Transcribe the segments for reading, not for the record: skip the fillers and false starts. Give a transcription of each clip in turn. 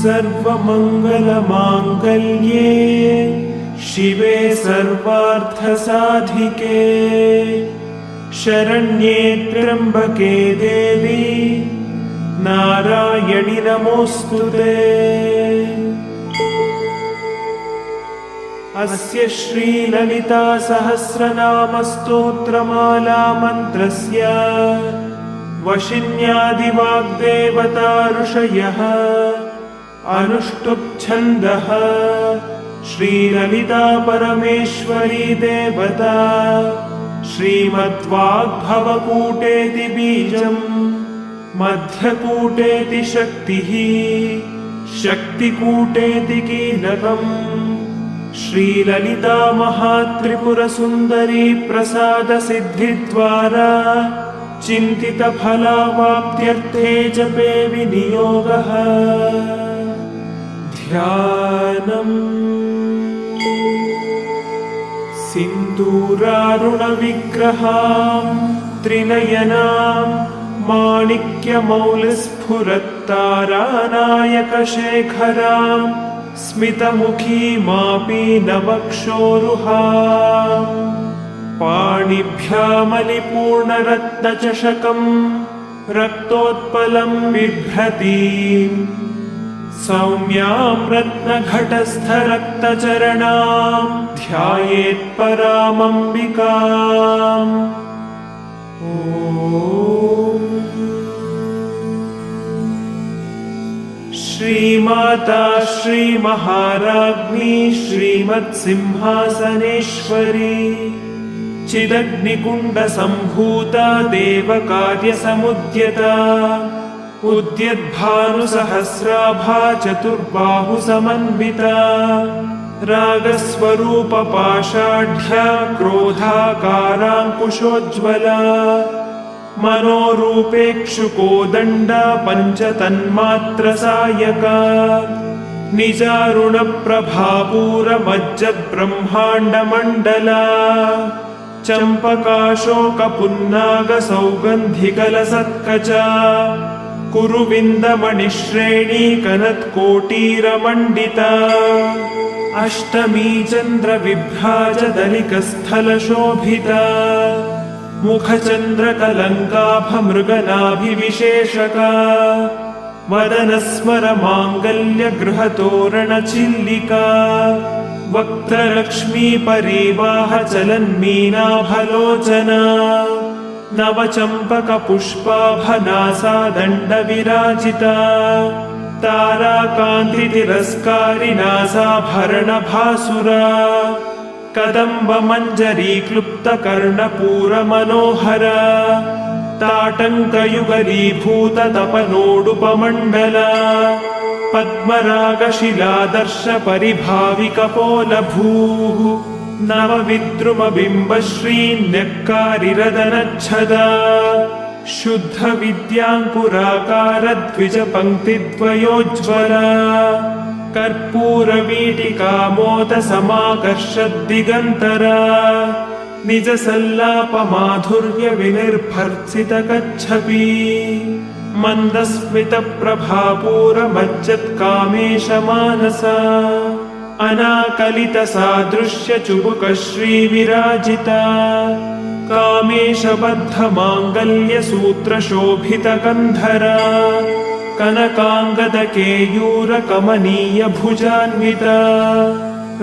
सर्वमङ्गलमाङ्गल्ये शिवे सर्वार्थसाधिके शरण्ये त्र्यम्बके देवी नारायणि नमोऽस्तुते। अस्य श्रीललिता सहस्रनाम स्तोत्रमाला मन्त्रस्य वशिन्यादिवाग्देवता ऋषयः अनुष्टुप् छन्दः श्रीललिता परमेश्वरी देवता श्रीमद्वाग्भवकूटेति बीजम् मध्यकूटेति शक्तिः शक्तिकूटेति कीलकम् श्रीललिता महात्रिपुरसुन्दरी प्रसादसिद्धिद्वारा चिन्तितफलावाप्त्यर्थे जपे विनियोगः। ध्यानम् सिन्दूरारुणविग्रहां त्रिनयनां माणिक्यमौलिस्फुरत्तारानायकशेखरां स्मितमुखीमापि नवक्षोरुहां पाणिभ्यामलिपूर्णरत्नचषकं रक्तोत्पलं बिभ्रतीं सौम्यां रत्नघटस्थरक्तचरणां ध्यायेत्परामम्बिकाम्। श्रीमाता श्रीमहाराज्ञी श्रीमत्सिंहासनेश्वरी चिदग्निकुण्डसम्भूता देवकार्यसमुद्यता उद्यद्भानुसहस्राभा चतुर्बाहुसमन्विता रागस्वरूपपाषाढ्या क्रोधाकाराङ्कुशोज्ज्वला मनोरूपेक्षुकोदण्डा पञ्चतन्मात्रसायका निजारुणप्रभापूरमज्जद्ब्रह्माण्डमण्डला चम्पकाशोकपुन्नागसौगन्धिकलसत्कचा कुरुविन्दमणिश्रेणी कनत्कोटीरमण्डिता अष्टमी चन्द्रविभ्राजदलिकस्थलशोभिता मुखचन्द्रकलङ्काभमृगनाभिविशेषका वदनस्मरमाङ्गल्यगृहतोरणचिल्लिका वक्त्रलक्ष्मीपरीवाहचलन्मीनाभलोचना नवचम्पकपुष्पाभनासा दण्डविराजिता ताराकान्तितिरस्कारिनासाभरणभासुरा कदम्बमञ्जरीक्लुप्तकर्णपूरमनोहरा ताटङ्कयुगलीभूततपनोडुपमण्डला पद्मरागशिलादर्शपरिभाविकपोलभूः नवविद्रुमबिम्बश्रीन्यक्कारिरदनच्छदा शुद्धविद्याङ्कुराकारद्विजपङ्क्तिद्वयोज्ज्वला कर्पूरवीटिकामोदसमाकर्षद्दिगन्तरा निजसल्लापमाधुर्यविनिर्भर्त्सितकच्छपी मन्दस्मितप्रभापूरमज्जत्कामेशमानसा अनाकलितसादृश्यचुबुकश्रीविराजिता कामेशबद्धमाङ्गल्यसूत्रशोभितकन्धरा कनकाङ्गदकेयूरकमनीयभुजान्विता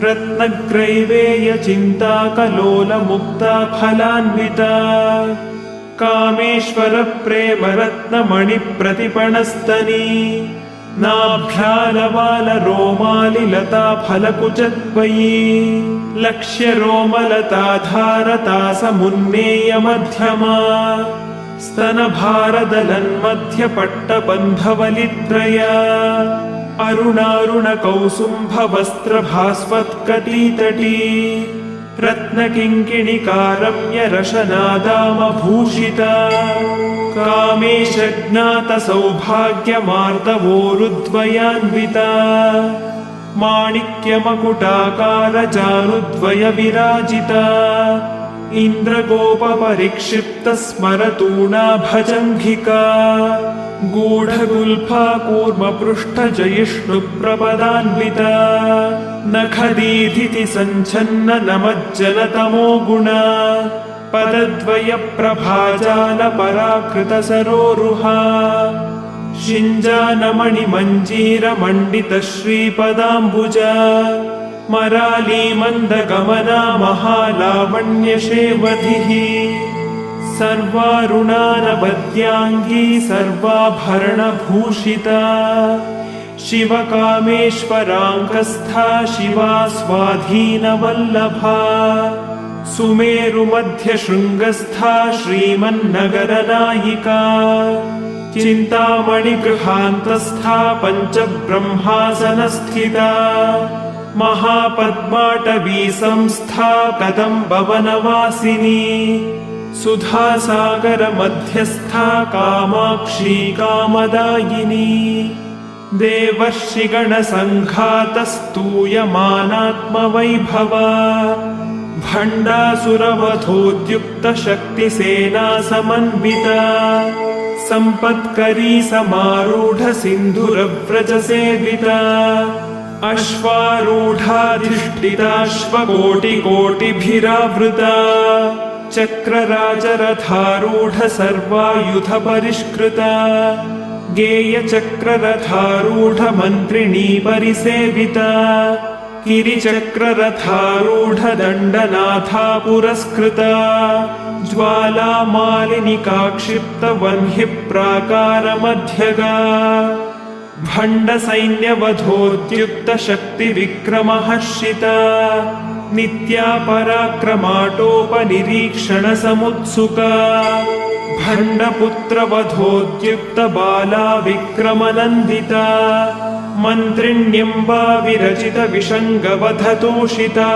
रत्नग्रैवेयचिन्ताकलोलमुक्ता फलान्विता कामेश्वरप्रेमरत्नमणिप्रतिपणस्तनी नाभ्यालवालरोमालिलता फलकुचत्वयी लक्ष्यरोमलताधारतासमुन्नेयमध्यमा स्तनभारदलन्मध्यपट्टबन्धवलित्रया अरुणारुणकौसुम्भवस्त्रभास्वत्कटीतटी रत्नकिङ्किणिकारम्यरशनादामभूषिता कामेशज्ञातसौभाग्यमार्दवोरुद्वयान्विता माणिक्यमकुटाकारजानुद्वयविराजिता इन्द्रगोपपरिक्षिप्तस्मरतूणा भजङ्घिका गूढगुल्फा कूर्मपृष्ठजयिष्णुप्रपदान्विता नखदीधिति सञ्छन्न नमज्जनतमो गुणा पदद्वयप्रभाजालपराकृतसरोरुहा शिञ्जानमणिमञ्जीरमण्डितश्रीपदाम्बुजा मरालीमन्दगमना महालावण्यशेवधिः सर्वारुणानवद्याङ्गी सर्वाभरणभूषिता शिवकामेश्वराङ्कस्था शिवा स्वाधीनवल्लभा सुमेरुमध्यशृङ्गस्था श्रीमन्नगरनायिका चिन्तामणिगृहान्तस्था पञ्चब्रह्मासनस्थिता महापद्माटवी संस्था कदम्बवनवासिनी सुधासागरमध्यस्था कामाक्षी कामदायिनी देवर्षिगणसङ्घातस्तूयमानात्मवैभवा भण्डासुरवधोद्युक्तशक्तिसेनासमन्विता सम्पत्करी समारूढसिन्धुरव्रजसेविता अश्वारूढाधिष्ठिताश्वकोटिकोटिभिरावृता चक्रराजरथारूढ सर्वायुधपरिष्कृता गेयचक्ररथारूढ मन्त्रिणी परिसेविता गिरिचक्ररथारूढ दण्डनाथा पुरस्कृता ज्वालामालिनिकाक्षिप्तवह्निः प्राकारमध्यगा भण्डसैन्यवधोद्युक्तशक्तिविक्रमहर्षिता नित्या पराक्रमाटोपनिरीक्षणसमुत्सुका भण्डपुत्रवधोद्युक्तबाला विक्रमनन्दिता मन्त्रिण्यम्बा विरचितविषङ्गवधतोषिता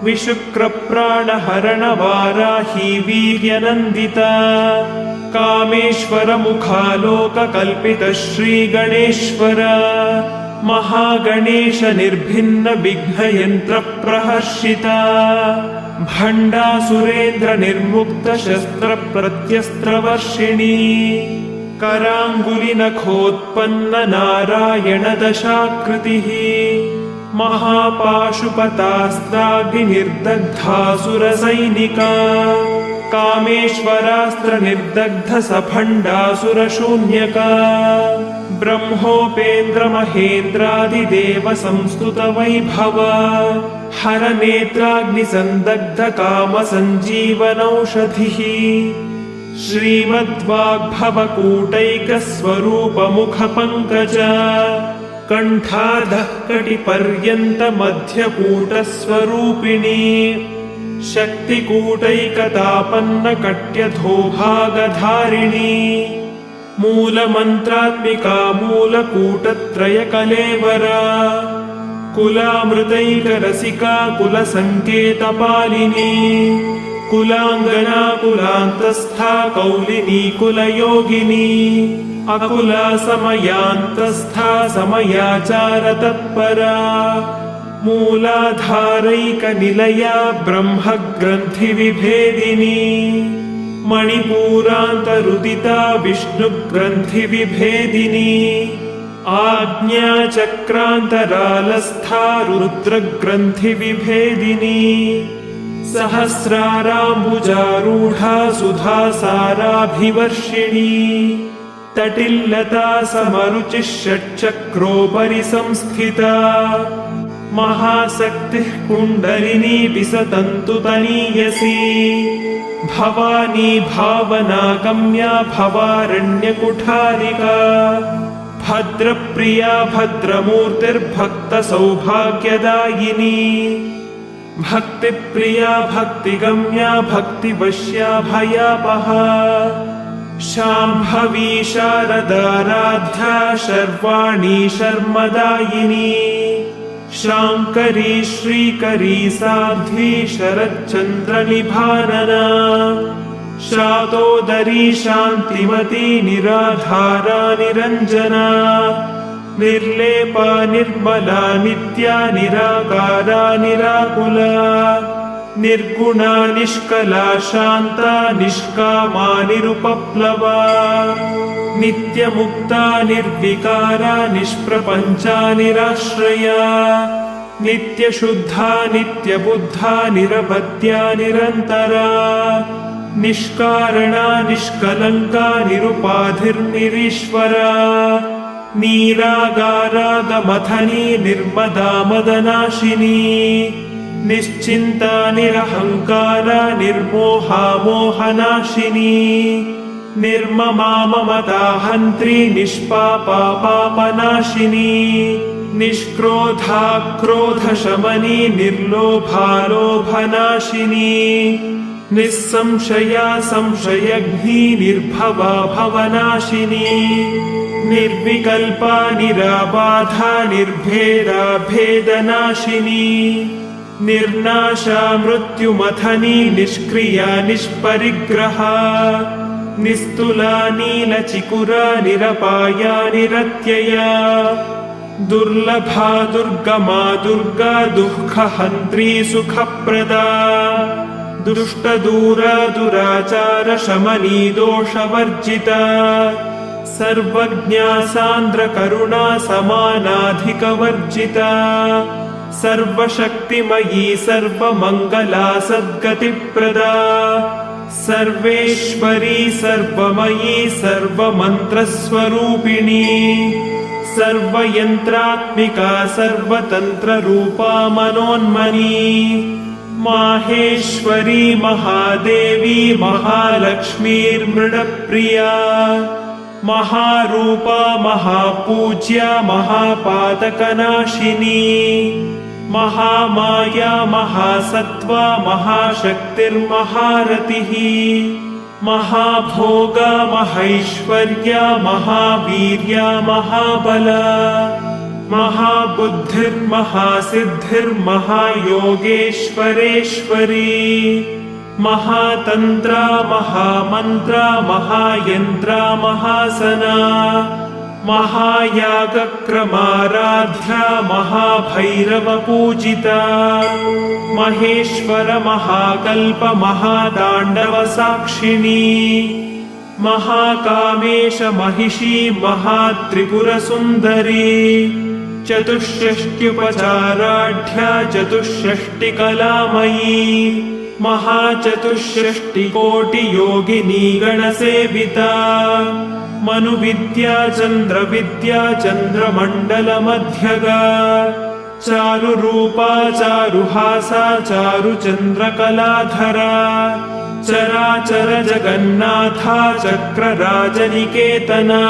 विशुक्रप्राणहरणवाराही वीर्यनन्दिता कामेश्वरमुखालोककल्पितश्रीगणेश्वर महागणेश निर्भिन्न विघ्नयन्त्रप्रहर्षिता भण्डासुरेन्द्र निर्मुक्त शस्त्र प्रत्यस्त्रवर्षिणी कराङ्गुलिनखोत्पन्न नारायण दशाकृतिः महापाशुपतास्ताग्निर्दग्धासुरसैनिका कामेश्वरास्त्र निर्दग्ध सभण्डासुरशून्यका ब्रह्मोपेन्द्र महेन्द्रादिदेव संस्तुत वैभव हर नेत्राग्निसन्दग्ध काम सञ्जीवनौषधिः श्रीमद्वाग्भवकूटैकस्वरूपमुखपङ्कज कण्ठाधः कटिपर्यन्तमध्यकूटस्वरूपिणी शक्तिकूटैकतापन्नकट्यधोभागधारिणी मूलमन्त्रात्मिका मूलकूटत्रयकलेवरा कुलामृतैकरसिका कुलसङ्केतपालिनी कुलाङ्गना कुलान्तस्था कौलिनी कुलयोगिनी अकुला समयान्तस्था समयाचारतत्परा मूलाधारैकनिलया ब्रह्मग्रन्थिविभेदिनी मणिपूरान्तरुदिता विष्णुग्रन्थिविभेदिनी आज्ञाचक्रान्तरालस्था रुद्रग्रन्थिविभेदिनी सहस्राराम्बुजारूढा सुधासाराभिवर्षिणी तटिल्लता समरुचिः षट्चक्रोपरि संस्थिता महाशक्तिः कुण्डलिनी विसतन्तु तनीयसी भवानी भावनागम्या भवारण्यकुठारिका भद्रप्रिया भद्रमूर्तिर्भक्तसौभाग्यदायिनी भक्तिप्रिया भक्तिगम्या भक्तिवश्या भयापहा शाम्भवी शारदाराध्या शर्वाणी शर्मदायिनी शाङ्करी श्रीकरी साध्वी शरच्चन्द्रनिभानना शातोदरी शान्तिमती निराधारा निरञ्जना निर्लेपा निर्मला नित्या निराकारा निराकुला निर्गुणा निष्कला शान्ता निष्कामा निरुपप्लवा नित्यमुक्ता निर्विकारा निष्प्रपञ्चा निराश्रया नित्यशुद्धा नित्यबुद्धा निरवध्या निरन्तरा निष्कारणा निष्कलङ्का निरुपाधिर्निरीश्वरा नीरागारागमथनी निर्मदा मदनाशिनी निश्चिन्ता निरहङ्कारा निर्मोहा मोहनाशिनी निर्ममा ममता हन्त्री निष्पापा पापनाशिनी निष्क्रोधा क्रोधशमनी निर्लोभा लोभनाशिनी निस्संशया संशयघ्नी निर्भवा भवनाशिनी निर्विकल्पा निराबाधा निर्भेदा भेदनाशिनी निर्नाशा मृत्युमथनी निष्क्रिया निष्परिग्रहा निस्तुला नीलचिकुरा निरपाया निरत्यया दुर्लभा दुर्गमा दुर्गा दुःखहन्त्री सुखप्रदा दुष्टदूरा दुराचार शमनी दोषवर्जिता सर्वज्ञा सान्द्रकरुणा समानाधिकवर्जिता सर्वशक्तिमयी सर्वमङ्गला सद्गतिप्रदा सर्वेश्वरी सर्वमयी सर्वमन्त्रस्वरूपिणी सर्वयन्त्रात्मिका सर्वतन्त्ररूपा मनोन्मनी माहेश्वरी महादेवी महालक्ष्मीर्मृडप्रिया महारूपा महापूज्या महापातकनाशिनी महामाया महासत्त्वा महाशक्तिर्महारतिः महाभोगा महैश्वर्या महावीर्या महाबला महाबुद्धिर्महासिद्धिर्महायोगेश्वरेश्वरी महातन्त्रा महामन्त्रा महायन्त्रा महासना महायागक्रमाराध्या महाभैरवपूजिता महेश्वर महाकल्प महाताण्डवसाक्षिणी महाकामेश महिषी महात्रिपुरसुन्दरी चतुष्षष्ट्युपचाराढ्या चतुष्षष्टिकलामयी महाचतुष्षष्टिकोटियोगिनी गणसेविता मनुविद्या चन्द्रविद्या चन्द्रमण्डलमध्यगा चारुरूपा चारुहासा चारुचन्द्रकलाधरा चराचर जगन्नाथा चक्रराजनिकेतना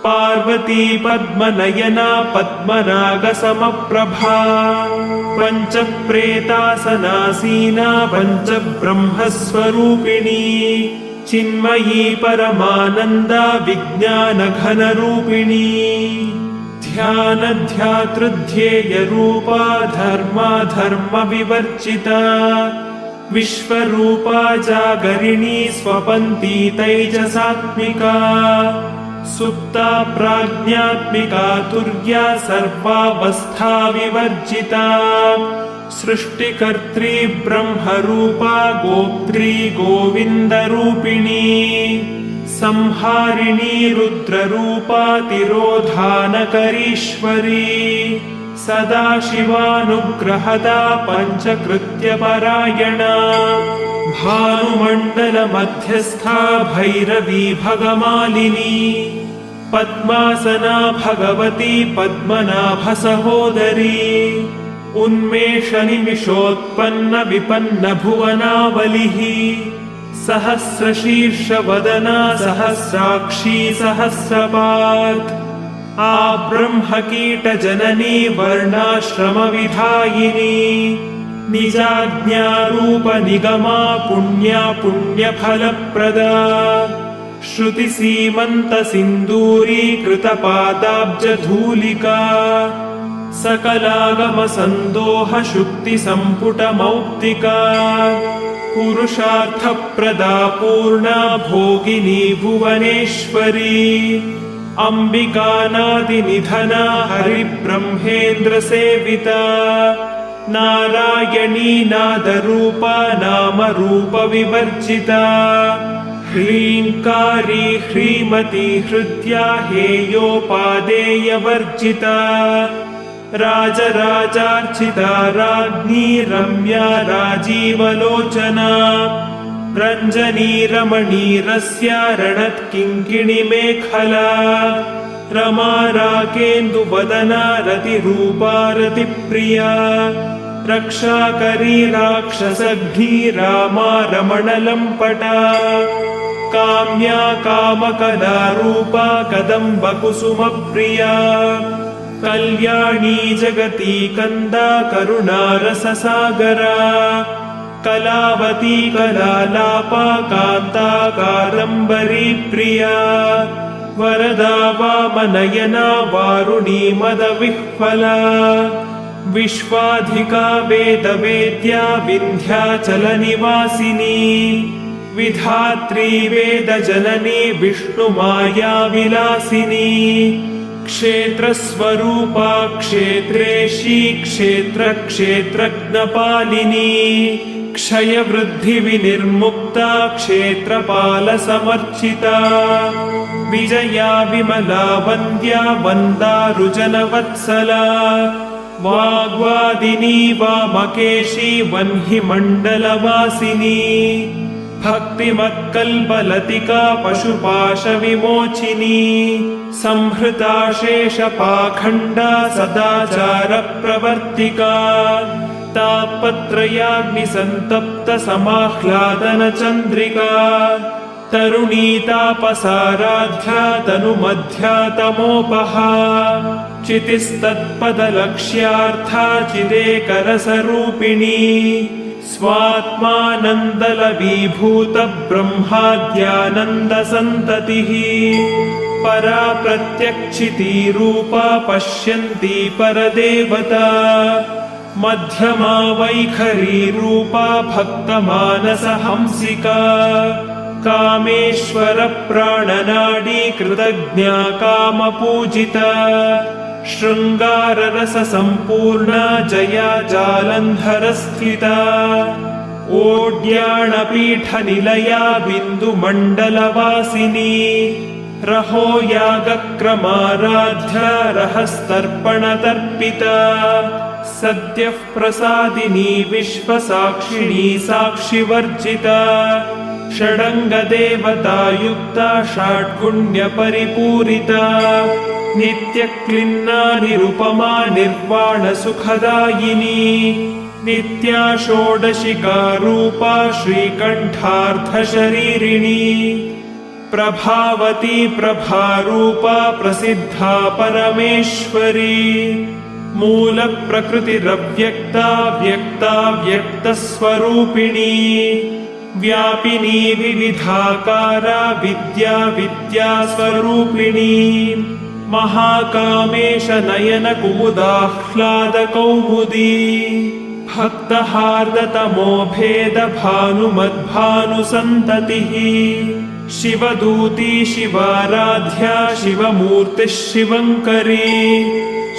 पार्वती पद्मनयना पद्मनागसमप्रभा पञ्चप्रेतासनासीना पञ्चब्रह्मस्वरूपिणी चिन्मयी परमानन्दा विज्ञानघनरूपिणी ध्यानध्यातृध्येयरूपा धर्माधर्मविवर्जिता विश्वरूपा जागरिणी स्वपन्ती तैजसात्मिका सुप्ता प्राज्ञात्मिका तुर्या सर्वावस्था विवर्जिता सृष्टिकर्त्री ब्रह्मरूपा गोप्त्री गोविन्दरूपिणी संहारिणी रुद्ररूपा तिरोधानकरीश्वरी सदाशिवानुग्रहदा पञ्चकृत्यपरायणा भानुमण्डलमध्यस्था भैरवी भगमालिनी पद्मासना भगवती पद्मनाभसहोदरी उन्मेषनिमिषोत्पन्न विपन्न भुवनावलिः सहस्रशीर्षवदना सहस्राक्षी सहस्रपात् आब्रह्मकीटजननी वर्णाश्रमविधायिनी निजाज्ञारूपनिगमा पुण्या पुण्यफलप्रदा श्रुतिसीमन्तसिन्दूरीकृतपादाब्जधूलिका सकलागमसन्दोहशुक्तिसम्पुटमौक्तिका पुरुषार्थप्रदा पूर्णा भोगिनी भुवनेश्वरी अम्बिकानादिनिधना हरिब्रह्मेन्द्रसेविता नारायणी नादरूपा नामरूपविवर्जिता ह्रीङ्कारी ह्रीमती हृद्या हेयोपादेयवर्जिता राजराजार्चिता राज्ञी रम्या राजीवलोचना रञ्जनी रमणीरस्या रणत्किङ्किणीमेखला रमा राकेन्दुवदना रतिरूपा रतिप्रिया रक्षाकरी राक्षसघ्नी रामा रमणलम्पटा काम्या कामकदा रूपा कदम्बकुसुमप्रिया कल्याणी जगती कन्दा करुणारससागरा कलावती कलालापा कान्ता कादम्बरी प्रिया वरदा वामनयना वारुणी मदविह्वला विश्वाधिका वेदवेद्या विन्ध्याचलनिवासिनी विधात्री वेदजननी विष्णुमाया विलासिनी क्षेत्रस्वरूपा क्षेत्रेशी क्षेत्रक्षेत्रज्ञपालिनी क्षयवृद्धिविनिर्मुक्ता क्षेत्रपालसमर्चिता विजया विमला वन्द्या वन्दारुजनवत्सला वाग्वादिनी वामकेशी वह्निमण्डलवासिनी भक्तिमत्कल्पलतिका पशुपाशविमोचिनी संहृता शेषपाखण्डा सदाचारप्रवर्तिका तापत्रयाग्निसन्तप्तसमाह्लादनचन्द्रिका तरुणी तापसाराध्या तनुमध्या तमोपहा चितिस्तत्पदलक्ष्यार्था चिदेकरसरूपिणी स्वात्मानन्दलवीभूतब्रह्माद्यानन्दसन्ततिः परा प्रत्यक्षितीरूपा पश्यन्ती परदेवता मध्यमा वैखरी रूपा भक्तमानसहंसिका कामेश्वर प्राणनाडी कृतज्ञा कामपूजिता शृङ्गाररससम्पूर्णा जया जालन्धरस्थिता ओड्याणपीठनिलया बिन्दुमण्डलवासिनी रहो यागक्रमाराध्या रहस्तर्पणतर्पिता सद्यः प्रसादिनी विश्वसाक्षिणी साक्षिवर्जिता षडङ्गदेवतायुक्ता षड्गुण्यपरिपूरिता नित्यक्लिन्ना निरुपमा निर्वाणसुखदायिनी नित्या षोडशिका रूपा श्रीकण्ठार्धशरीरिणी प्रभावती प्रभारूपा प्रसिद्धा परमेश्वरी मूलप्रकृतिरव्यक्ता व्यक्ता व्यक्तस्वरूपिणी व्यापिनी विविधाकारा विद्या विद्यास्वरूपिणी महाकामेश नयन कुमुदाह्लादकौमुदी भक्तहार्दतमो भेद भानुमद्भानुसन्ततिः शिवदूती शिवाराध्या शिवमूर्तिः शिवङ्करी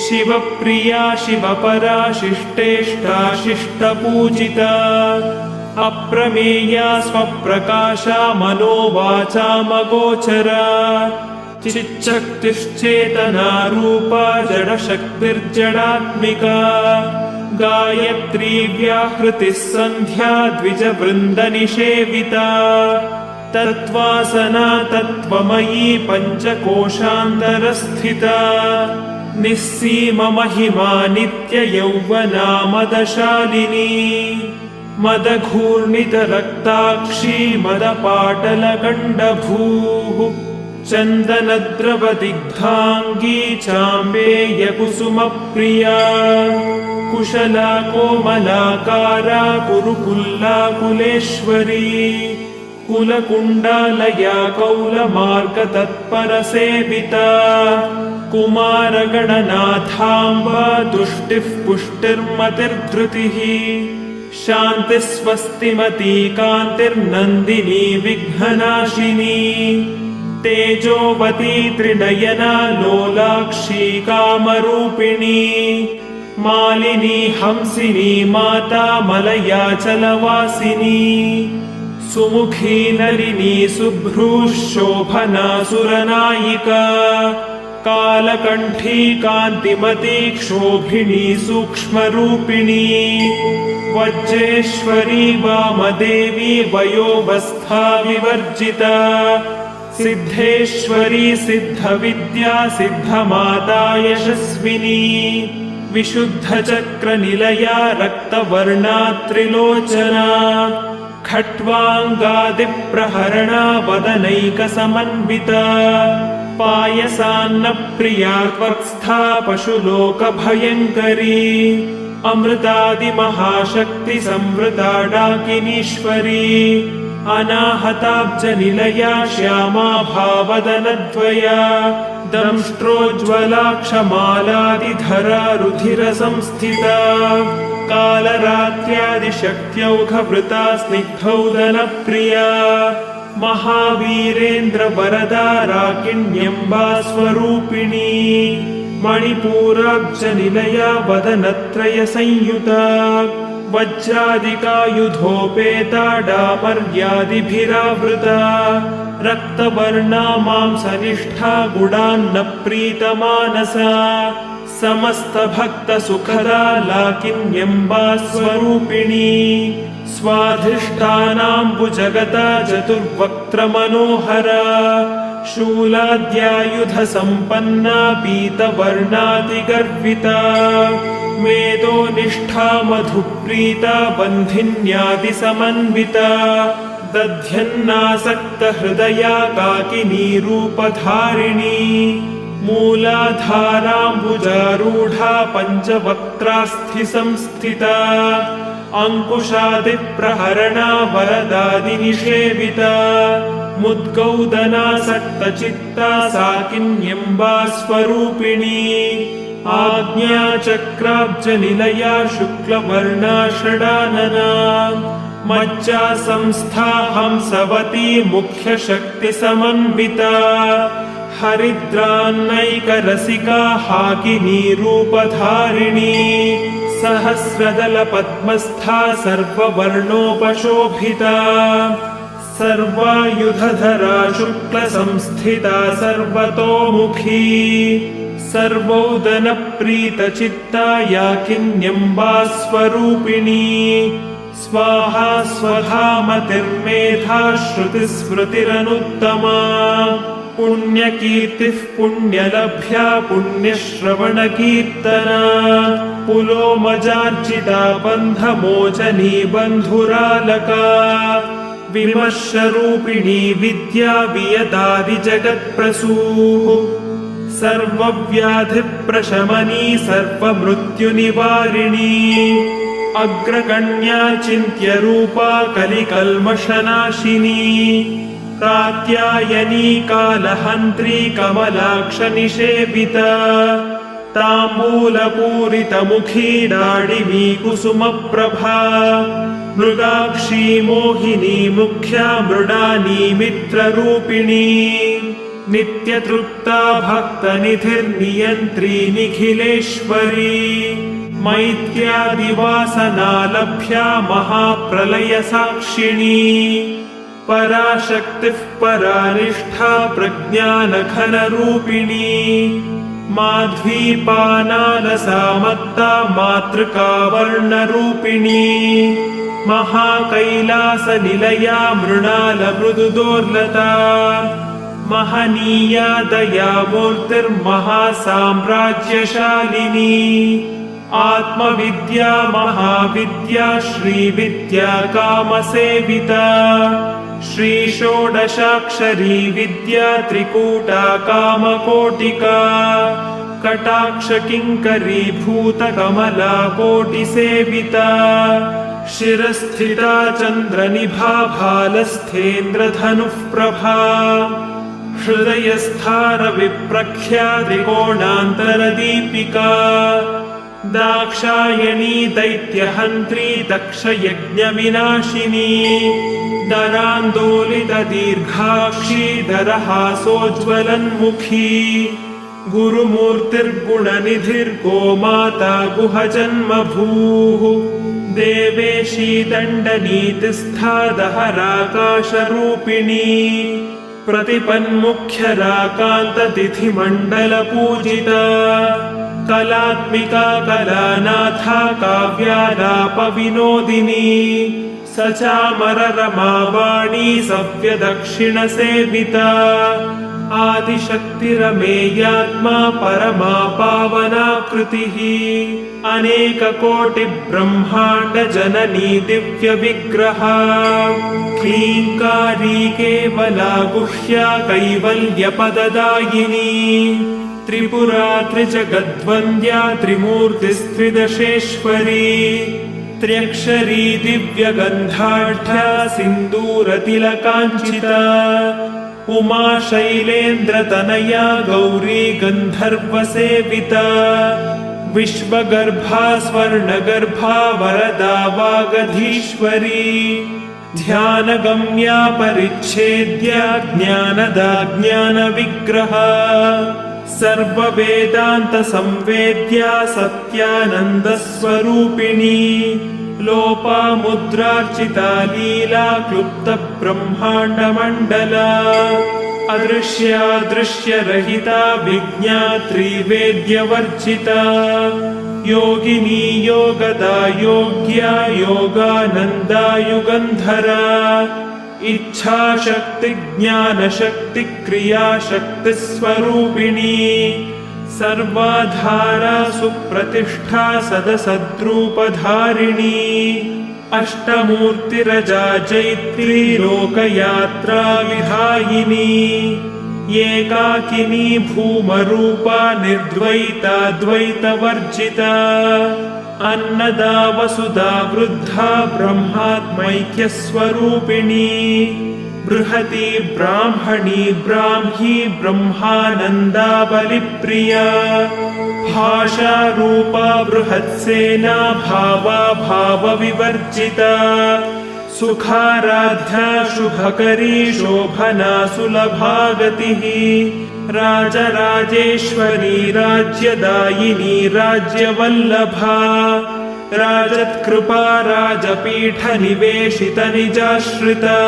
शिवप्रिया शिवपरा शिष्टेष्टा शिष्टपूजिता अप्रमेया स्वप्रकाशा मनोवाचामगोचरा चिच्शक्तिश्चेतना रूपा जडशक्तिर्जडात्मिका गायत्री व्याहृतिः सन्ध्या द्विजवृन्दनिषेविता तत्त्वासना तत्त्वमयी पञ्चकोशान्तरस्थिता निस्सीममहिमा नित्ययौवना मदशालिनी मदघूर्णितरक्ताक्षी मदपाटलगण्डभूः चन्दनद्रवदिग्धाङ्गी चाम्बेयकुसुमप्रिया कुशला कोमलाकारा कुरुकुल्लाकुलेश्वरी कुलकुण्डालया कौलमार्गतत्परसेविता कुमारगणनाथाम्बा तुष्टिः पुष्टिर्मतिर्धृतिः शान्तिस्वस्तिमती कान्तिर्नन्दिनी विघ्ननाशिनी तेजोवती त्रिनयना लोलाक्षी कामरूपिणी मालिनी हंसिनी माता मलयाचलवासिनी सुमुखी नलिनी शुभ्रूः शोभना सुरनायिका कालकण्ठी कान्तिमती क्षोभिणी सूक्ष्मरूपिणी वज्रेश्वरी वामदेवी वयोवस्था विवर्जिता सिद्धेश्वरी सिद्धविद्या सिद्धमाता यशस्विनी विशुद्धचक्रनिलया रक्तवर्णा त्रिलोचना खट्वाङ्गादिप्रहरणा वदनैकसमन्विता पायसान्नप्रिया त्वत्स्था पशुलोकभयङ्करी अमृतादिमहाशक्तिसंवृता डाकिनीश्वरी अनाहताब्जनिलया श्यामा भावदनद्वया दंष्ट्रोज्ज्वलाक्षमालादिधरा रुधिरसंस्थिता कालरात्र्यादिशक्त्यौघवृता स्निग्धौदनप्रिया महावीरेन्द्रवरदा राकिण्यम्बा स्वरूपिणी मणिपूराब्जनिलया वदनत्रयसंयुता वज्रादिकायुधोपेता डामर्यादिभिरावृता रक्तवर्णा मांसनिष्ठा गुडान्नप्रीतमानसा समस्तभक्तसुखदा लाकिन्यम्बा स्वरूपिणी स्वाधिष्ठानाम्बुजगता चतुर्वक्त्रमनोहरा शूलाद्यायुधसम्पन्ना पीतवर्णातिगर्विता मेदोनिष्ठा मधुप्रीता बन्धिन्यादिसमन्विता दध्यन्नासक्तहृदया काकिनी रूपधारिणी मूलाधाराम्बुजारूढा पञ्चवक्त्रास्थिसंस्थिता अङ्कुशादिप्रहरणा वरदादिनिषेविता मुद्गौदनासक्तचित्ता साकिन्यम्बा स्वरूपिणी आज्ञाचक्राब्जनिलया शुक्लवर्णा षडानना मज्जा संस्था हंसवती मुख्यशक्तिसमन्विता हरिद्रान्नैकरसिका हाकिनी रूपधारिणी सहस्रदलपद्मस्था सर्ववर्णोपशोभिता सर्वायुधधरा शुक्लसंस्थिता सर्वतोमुखी सर्वोदनप्रीतचित्ता याकिन्यम्बा स्वरूपिणी स्वाहा स्वधा मतिर्मेधा श्रुतिस्मृतिरनुत्तमा पुण्यकीर्तिः पुण्यलभ्या पुण्यश्रवणकीर्तना पुलोमजार्चिता बन्धमोचनी बन्धुरालका विमर्शरूपिणी विद्या वियदादिजगत्प्रसूः सर्वव्याधिप्रशमनी सर्वमृत्युनिवारिणी अग्रगण्या चिन्त्यरूपा कलिकल्मषनाशिनी कात्यायनी कालहन्त्री कमलाक्षनिषेविता ताम्बूलपूरितमुखी डाडिमी कुसुमप्रभा मृगाक्षी मोहिनी मुख्या मृडानी मित्ररूपिणी नित्यतृप्ता भक्तनिधिर्नियन्त्री निखिलेश्वरी मैत्र्यादिवासनालभ्या महाप्रलयसाक्षिणी पराशक्तिः परानिष्ठा प्रज्ञानघनरूपिणी माध्वीपानालसामत्ता मातृका वर्णरूपिणी महाकैलासनिलया मृणालमृदुदोर्लता महनीया दयामूर्तिर्महासाम्राज्यशालिनी आत्मविद्या महाविद्या श्रीविद्या कामसेविता श्रीषोडशाक्षरी विद्या त्रिकूटा कामकोटिका कटाक्षकिङ्करी भूतकमला कोटिसेविता शिरस्थिता चन्द्रनिभा भालस्थेन्द्रधनुः प्रभा हृदयस्थारविप्रख्या त्रिकोणान्तरदीपिका दाक्षायणी दैत्यहन्त्री दक्षयज्ञविनाशिनी दरान्दोलितदीर्घाक्षी दरहासोज्ज्वलन्मुखी गुरुमूर्तिर्गुणनिधिर्गोमाता गुहजन्मभूः देवेशी दण्डनीतिस्था दहराकाशरूपिणी प्रतिपन्मुख्यराकान्ततिथिमण्डलपूजिता कलात्मिका कलानाथा काव्यालापविनोदिनी सचामररमावाणी सव्यदक्षिणसेविता आदिशक्तिरमेयात्मा परमा पावनाकृतिः अनेककोटिब्रह्माण्डजननी दिव्यविग्रहा क्लीङ्कारी केवला गुह्या कैवल्यपददायिनी त्रिपुरा त्रिजगद्वन्द्या त्रिमूर्तिस्त्रिदशेश्वरी त्र्यक्षरी दिव्यगन्धाढ्या सिन्दूरतिलकाञ्चिता उमा शैलेन्द्रतनया गौरी गन्धर्वसेविता विश्वगर्भा स्वर्णगर्भा वरदा वागधीश्वरी ध्यानगम्या परिच्छेद्या ज्ञानदा ज्ञानविग्रहा सर्ववेदान्तसंवेद्या सत्यानन्दस्वरूपिणी लोपामुद्रार्चिता लीला क्लुप्तब्रह्माण्डमण्डला अदृश्यादृश्यरहिता विज्ञात्री वेद्यवर्जिता योगिनी योगदा योग्या योगानन्दा युगन्धरा इच्छाशक्ति ज्ञानशक्ति क्रियाशक्तिस्वरूपिणी सर्वाधारा सुप्रतिष्ठा सदसद्रूपधारिणी अष्टमूर्तिरजा जैत्री लोकयात्रा विधायिनी एकाकिनी भूमरूपा निर्द्वैता द्वैतवर्जिता अन्नदा वसुधा वृद्धा ब्रह्मात्मैक्यस्वरूपिणी बृहती ब्राह्मणी ब्राह्मी ब्रह्मानन्दा बलिप्रिया भाषारूपा बृहत्सेना भावा भावविवर्जिता सुखाराध्या शुभकरी शोभना सुलभागतिः राजराजेश्वरी राज्यदायिनी राज्यवल्लभा राजत्कृपा राजपीठनिवेशितनिजाश्रिता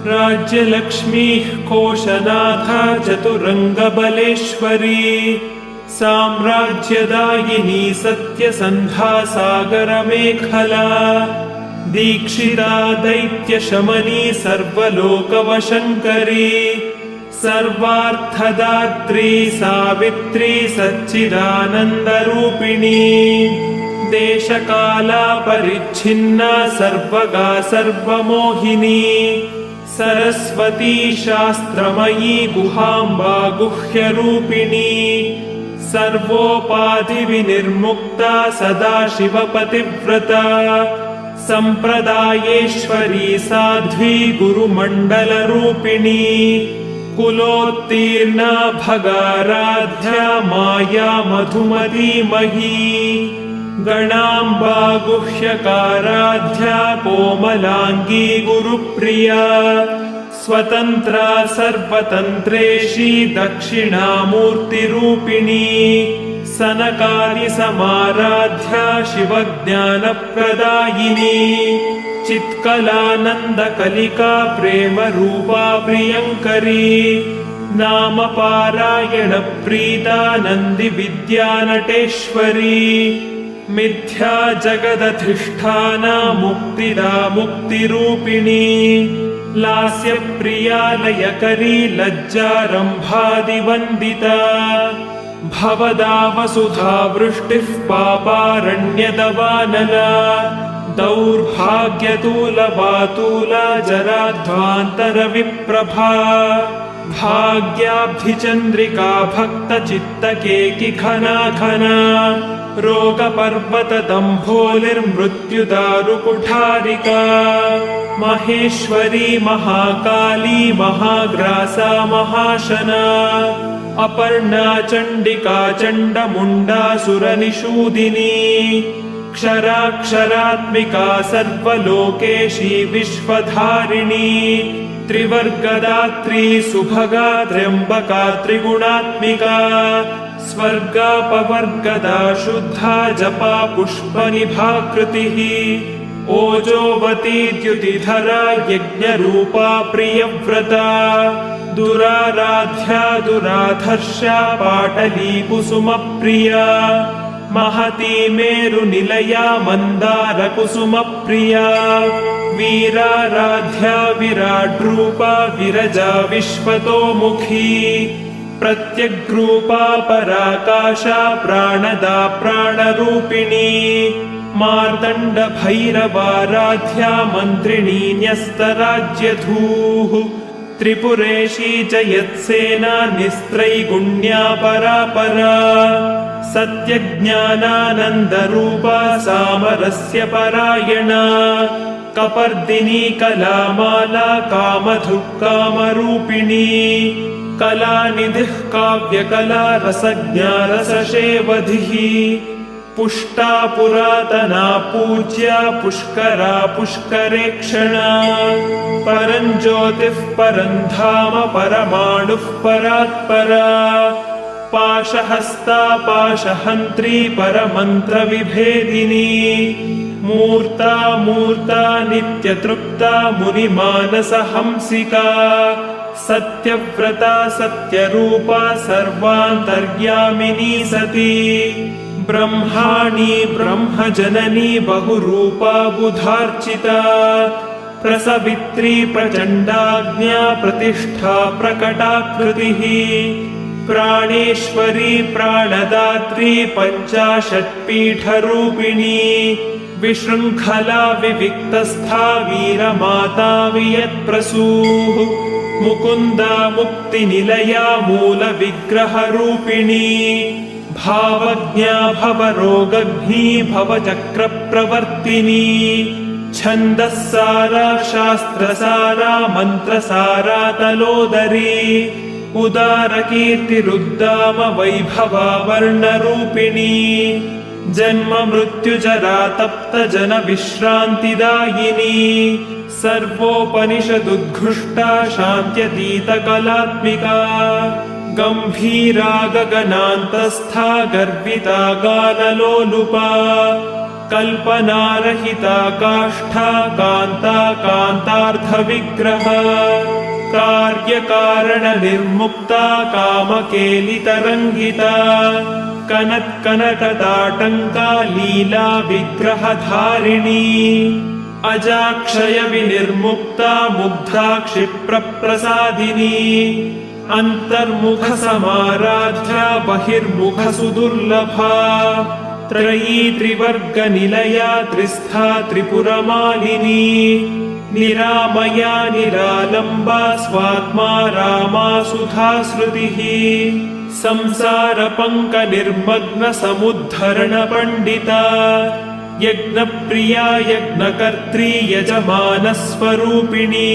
राज्यलक्ष्मीः कोशनाथा चतुरङ्गबलेश्वरी साम्राज्यदायिनी सत्यसन्धा सागरमेखला दीक्षिता दैत्यशमनी सर्वलोकवशङ्करी सर्वार्थदात्री सावित्री सच्चिदानन्दरूपिणी देशकालापरिच्छिन्ना सर्वगा सर्वमोहिनी सरस्वती शास्त्रमयी गुहाम्बा गुह्यरूपिणी सर्वोपाधिविनिर्मुक्ता सदाशिवपतिव्रता सम्प्रदायेश्वरी साध्वी गुरुमण्डलरूपिणी कुलोत्तीर्णा भगाराध्या माया मधुमतीमही गणाम्बा गुह्यकाराध्या कोमलाङ्गी गुरुप्रिया स्वतन्त्रा सर्वतन्त्रेशी दक्षिणामूर्तिरूपिणी सनकादि समाराध्या शिवज्ञानप्रदायिनी चित्कलानन्दकलिका प्रेमरूपा प्रियङ्करी नामपारायणप्रीता नन्दिविद्यानटेश्वरी मिथ्या जगदधिष्ठाना मुक्तिदा मुक्तिरूपिणी लास्यप्रिया लयकरी लज्जारम्भादिवन्दिता भवदा वसुधा वृष्टिः पापारण्यदवानला दौर्भाग्यतूलवातूला जराध्वान्तरविप्रभा भाग्याब्धिचन्द्रिका भक्तचित्तकेकि घना घना रोगपर्वतदम्भोलिर्मृत्युदारुकुठारिका महेश्वरी महाकाली महाग्रासा महाशना अपर्णा चण्डिका चण्डमुण्डासुरनिषूदिनी क्षराक्षरात्मिका सर्वलोकेशी विश्वधारिणी त्रिवर्गदात्री सुभगा त्र्यम्बका त्रिगुणात्मिका स्वर्गापवर्गदा शुद्धा जपा पुष्पनिभाकृतिः ओजोवती द्युतिधरा यज्ञरूपा प्रियव्रता दुराराध्या दुराधर्षा पाटली कुसुमप्रिया महती मेरुनिलया मन्दारकुसुमप्रिया वीराराध्या विराड्रूपा विरजा विश्वतोमुखी प्रत्यग्रूपा पराकाशा प्राणदा प्राणरूपिणी मार्तण्डभैरवाराध्या मन्त्रिणी न्यस्तराज्यधूः त्रिपुरेशी जयत्सेना निस्त्रैगुण्या परापरा सत्यज्ञानानन्दरूपा सामरस्य परायणा कपर्दिनी कलामाला कामधुक् कामरूपिणी कलानिधिः काव्यकला रसज्ञा रसशेवधिः पुष्टा पुरातना पूज्या पुष्करा पुष्करेक्षणा परञ्ज्योतिः परन्धाम परमाणुः परात्परा पाशहस्ता पाशहन्त्री परमन्त्रविभेदिनी मूर्ता मूर्ता नित्यतृप्ता मुनिमानसहंसिका सत्यव्रता सत्यरूपा सर्वान्तर्यामिनी सती ब्रह्माणी ब्रह्मजननी बहुरूपा बुधार्चिता प्रसवित्री प्रचण्डाज्ञा प्रतिष्ठा प्रकटाकृतिः प्राणेश्वरी प्राणदात्री पञ्चाशत्पीठरूपिणी विशृङ्खला विविक्तस्था वीरमाता वियत्प्रसूः मुकुन्दा मुक्तिनिलया मूलविग्रहरूपिणी भावज्ञा भवरोगघ्नी भवचक्रप्रवर्तिनी छन्दस्सारा शास्त्रसारा मन्त्रसारा तलोदरी उदारकीर्तिरुद्दाम वैभवा वर्णरूपिणी जन्म मृत्युजरा तप्त जन विश्रान्तिदायिनी सर्वोपनिषदुद्घुष्टा शान्त्यतीतकलात्मिका गम्भीरा गगनान्तस्था गर्विता गानलोलुपा कल्पनारहिता काष्ठा कान्ता कान्तार्थविग्रह कार्यकारणनिर्मुक्ता कामकेलितरङ्गिता कनत्कनकताटङ्का लीला विग्रहधारिणी अजाक्षय विनिर्मुक्ता मुग्धा क्षिप्रप्रसादिनी अन्तर्मुखसमाराध्या बहिर्मुखसुदुर्लभा त्रयी त्रिवर्गनिलया त्रिस्था त्रिपुरमालिनी निरामया निरालम्बा स्वात्मा रामा सुधाश्रुतिः संसारपङ्कनिर्मग्नसमुद्धरणपण्डिता यज्ञप्रिया यज्ञकर्त्री यजमानस्वरूपिणी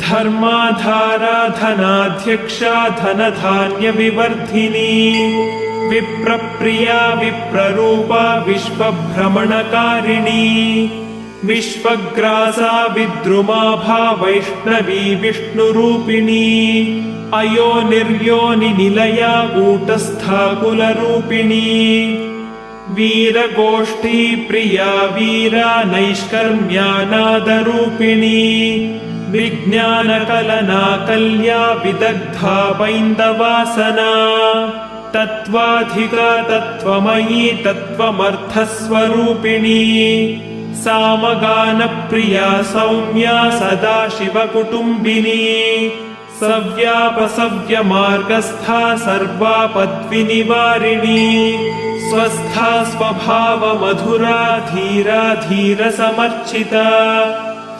धर्माधारा धनाध्यक्षा धनधान्यविवर्धिनी विप्रप्रिया विप्ररूपा विश्वभ्रमणकारिणी विश्वग्रासा विद्रुमाभा वैष्णवी विष्णुरूपिणी अयोनिर्योनिनिलया कूटस्था कुलरूपिणी वीरगोष्ठी प्रिया वीरा नैष्कर्म्यानादरूपिणी विज्ञानकलना कल्या विदग्धा वैन्दवासना तत्त्वाधिका तत्त्वमयी तत्त्वमर्थस्वरूपिणी सामगानप्रिया सौम्या सदाशिवकुटुम्बिनी सव्यापसव्यमार्गस्था सर्वापद्विनिवारिणी स्वस्था स्वभावमधुरा धीरा धीरसमर्चिता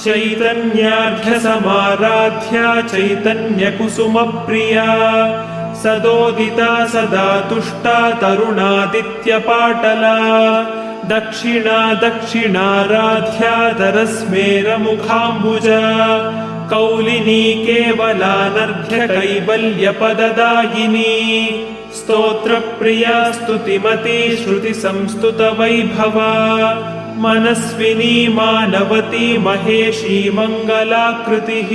चैतन्याढ्यसमाराध्या चैतन्यकुसुमप्रिया सदोदिता सदा तुष्टा तरुणादित्यपाटला दक्षिणा दक्षिणाराध्या दरस्मेरमुखाम्बुजा कौलिनी केवलानर्घ्य कैवल्यपददायिनी स्तोत्रप्रिया स्तुतिमती श्रुतिसंस्तुतवैभवा मनस्विनी मानवती महेशी मङ्गलाकृतिः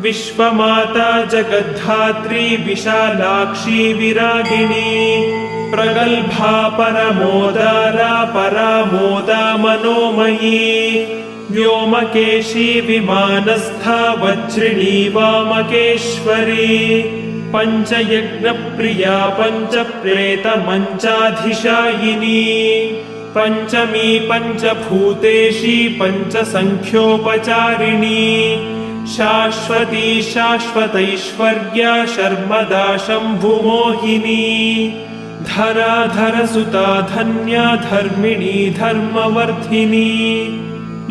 विश्वमाता जगद्धात्री विशालाक्षी विरागिणी प्रगल्भा परमोदारा परामोदा मनोमयी व्योमकेशी विमानस्था वज्रिणी वामकेश्वरी पञ्चयज्ञप्रिया पञ्चप्रेतमञ्चाधिशायिनी पञ्चमी पञ्चभूतेशी पञ्चसङ्ख्योपचारिणी शाश्वती शाश्वतैश्वर्या शर्मदा शम्भुमोहिनी धराधरसुता धन्या धर्मिणी धर्मवर्धिनी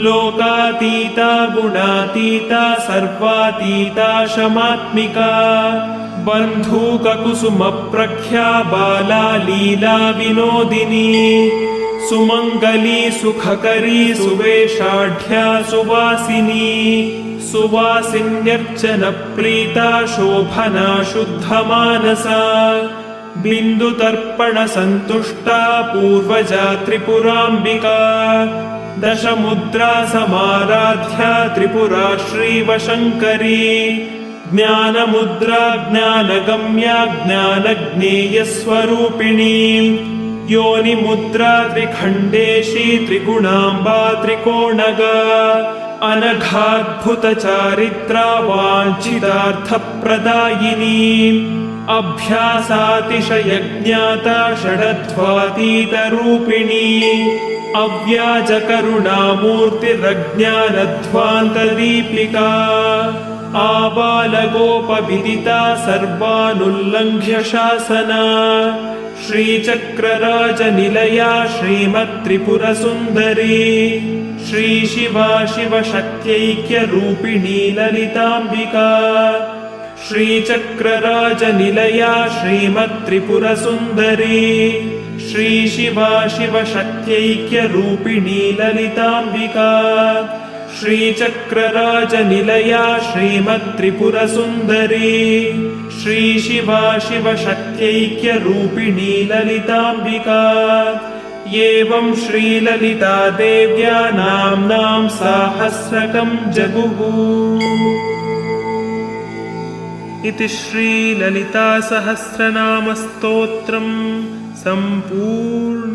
लोकातीता गुणातीता सर्वातीता शमात्मिका बन्धूककुसुमप्रख्या बाला लीला विनोदिनी सुमङ्गली सुखकरी सुवेशाढ्या सुवासिनी सुवासिन्यर्चनप्रीता शोभना शुद्धमानसा बिन्दुतर्पणसन्तुष्टा पूर्वजा त्रिपुराम्बिका दशमुद्रा समाराध्या त्रिपुरा श्रीवशङ्करी ज्ञानमुद्रा ज्ञानगम्या ज्ञानज्ञेयस्वरूपिणी योनिमुद्रा त्रिखण्डेशी त्रिगुणाम्बा त्रिकोणगा अनघाद्भुतचारित्रा वाञ्छितार्थप्रदायिनी अभ्यासातिशयज्ञाता षडध्वातीतरूपिणी अव्याजकरुणामूर्तिरज्ञानध्वान्तदीपिका आबालगोपविदिता सर्वानुल्लङ्घ्य शासना श्रीचक्रराजनिलया श्रीमत्त्रिपुरसुन्दरी श्रीशिवा शिवशक्त्यैक्यरूपिणी ललिताम्बिका श्रीचक्रराजनिलया श्रीमत्त्रिपुरसुन्दरी श्रीशिवा शिवशक्त्यैक्यरूपिणी ललिताम्बिका श्रीचक्रराजनिलया श्रीमत्त्रिपुरसुन्दरी श्रीशिवा शिवशक्त्यैक्यरूपिणी ललिताम्बिका एवं श्रीललिता देव्या नाम्नां साहस्रकं जगुः। इति श्रीललितासहस्रनामस्तोत्रं सम्पूर्णम्।